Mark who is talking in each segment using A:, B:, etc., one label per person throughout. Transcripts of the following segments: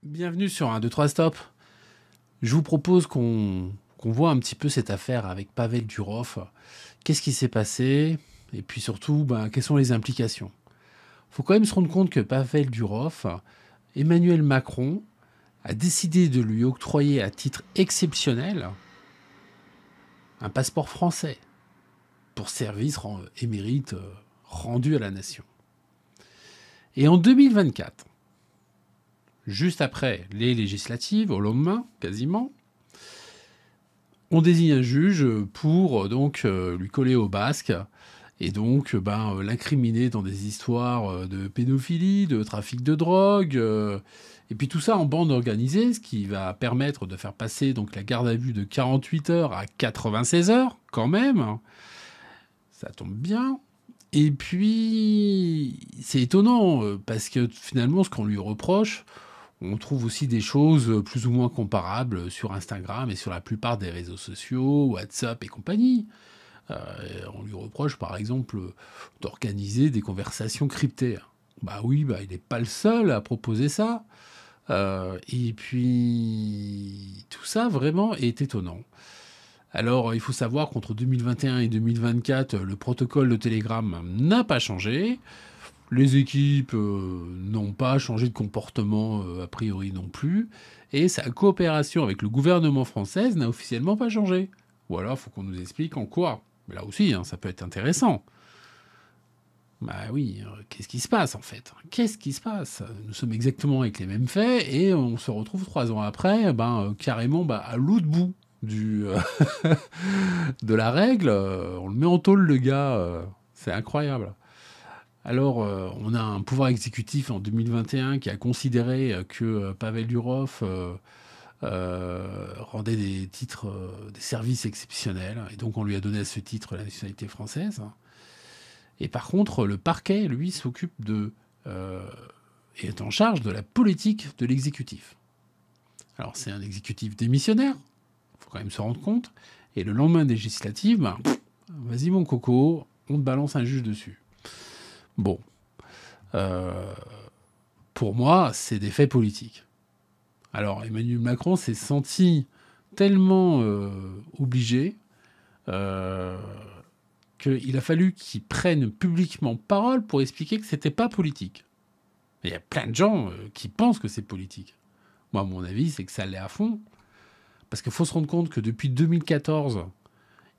A: Bienvenue sur un 2 3 Stop. Je vous propose qu'on voit un petit peu cette affaire avec Pavel Durov. Qu'est-ce qui s'est passé? Et puis surtout, quelles sont les implications? Il faut quand même se rendre compte que Pavel Durov, Emmanuel Macron, a décidé de lui octroyer à titre exceptionnel un passeport français pour service et mérite rendu à la nation. Et en 2024, juste après les législatives, au lendemain, quasiment, on désigne un juge pour lui coller au basque et donc l'incriminer dans des histoires de pédophilie, de trafic de drogue, et puis tout ça en bande organisée, ce qui va permettre de faire passer donc la garde à vue de 48 heures à 96 heures, quand même. Ça tombe bien. Et puis, c'est étonnant, parce que finalement, ce qu'on lui reproche, on trouve aussi des choses plus ou moins comparables sur Instagram et sur la plupart des réseaux sociaux, WhatsApp et compagnie. On lui reproche par exemple d'organiser des conversations cryptées. Il n'est pas le seul à proposer ça. Et puis, tout ça vraiment est étonnant. Alors, il faut savoir qu'entre 2021 et 2024, le protocole de Telegram n'a pas changé. Les équipes n'ont pas changé de comportement, a priori non plus. Et sa coopération avec le gouvernement français n'a officiellement pas changé. Ou alors, il faut qu'on nous explique en quoi. Mais là aussi, ça peut être intéressant. Qu'est-ce qui se passe en fait? Qu'est-ce qui se passe? Nous sommes exactement avec les mêmes faits et on se retrouve 3 ans après, carrément à l'autre bout de la règle. On le met en tôle, le gars. C'est incroyable. Alors, on a un pouvoir exécutif en 2021 qui a considéré que Pavel Durov rendait des titres, des services exceptionnels, et donc on lui a donné à ce titre la nationalité française. Et par contre, le parquet, lui, s'occupe et est en charge de la politique de l'exécutif. Alors, c'est un exécutif démissionnaire, il faut quand même se rendre compte, et le lendemain des législatives, vas-y mon coco, on te balance un juge dessus. Bon. Pour moi, c'est des faits politiques. Alors, Emmanuel Macron s'est senti tellement obligé qu'il a fallu qu'il prenne publiquement parole pour expliquer que c'était pas politique. Il y a plein de gens qui pensent que c'est politique. Moi, à mon avis, c'est que ça l'est à fond. Parce qu'il faut se rendre compte que depuis 2014,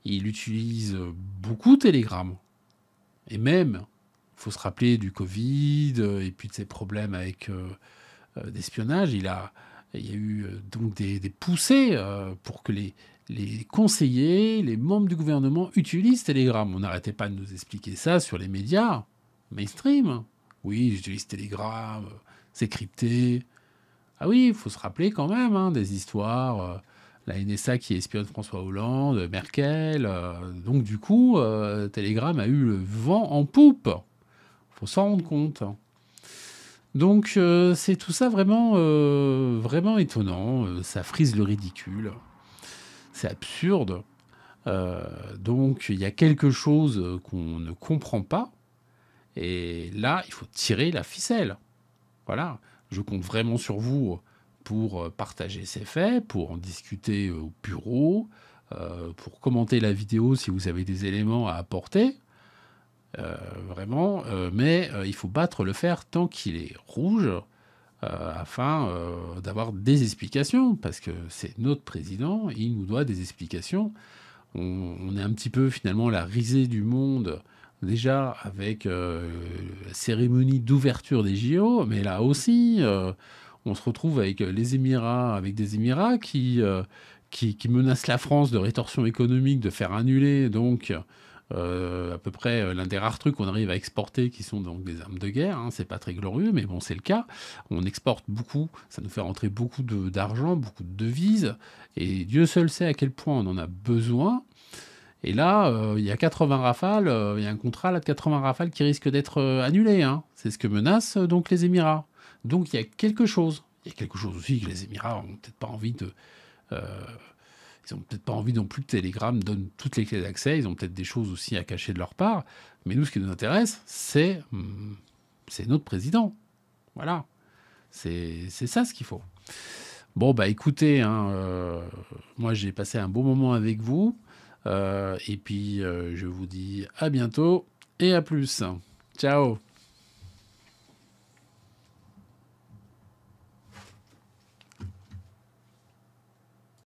A: il utilise beaucoup Telegram. Et même, il faut se rappeler du Covid et puis de ses problèmes avec d'espionnage. Il y a eu donc des poussées pour que les conseillers, les membres du gouvernement utilisent Telegram. On n'arrêtait pas de nous expliquer ça sur les médias mainstream. Oui, j'utilise Telegram, c'est crypté. Ah oui, il faut se rappeler quand même des histoires. La NSA qui espionne François Hollande, Merkel. Donc du coup, Telegram a eu le vent en poupe. Il faut s'en rendre compte. Donc c'est tout ça vraiment, vraiment étonnant. Ça frise le ridicule. C'est absurde. Donc il y a quelque chose qu'on ne comprend pas. Et là, il faut tirer la ficelle. Voilà. Je compte vraiment sur vous pour partager ces faits, pour en discuter au bureau, pour commenter la vidéo si vous avez des éléments à apporter. Vraiment. Mais il faut battre le fer tant qu'il est rouge, afin d'avoir des explications, parce que c'est notre président, il nous doit des explications. On est un petit peu finalement la risée du monde, déjà avec la cérémonie d'ouverture des JO, mais là aussi, on se retrouve avec des Émirats qui menacent la France de rétorsion économique, de faire annuler donc à peu près l'un des rares trucs qu'on arrive à exporter, qui sont donc des armes de guerre. C'est pas très glorieux, mais bon, c'est le cas. On exporte beaucoup, ça nous fait rentrer beaucoup d'argent, beaucoup de devises, et Dieu seul sait à quel point on en a besoin. Et là, il y a 80 rafales, il y a un contrat là de 80 rafales qui risque d'être annulé. C'est ce que menacent donc les Émirats. Donc il y a quelque chose. Il y a quelque chose aussi que les Émirats ont peut-être pas envie de... ils n'ont peut-être pas envie non plus que Telegram donne toutes les clés d'accès. Ils ont peut-être des choses aussi à cacher de leur part. Mais nous, ce qui nous intéresse, c'est notre président. Voilà. C'est ça ce qu'il faut. Bon, bah écoutez, hein, moi j'ai passé un bon moment avec vous. Et puis je vous dis à bientôt et à plus. Ciao.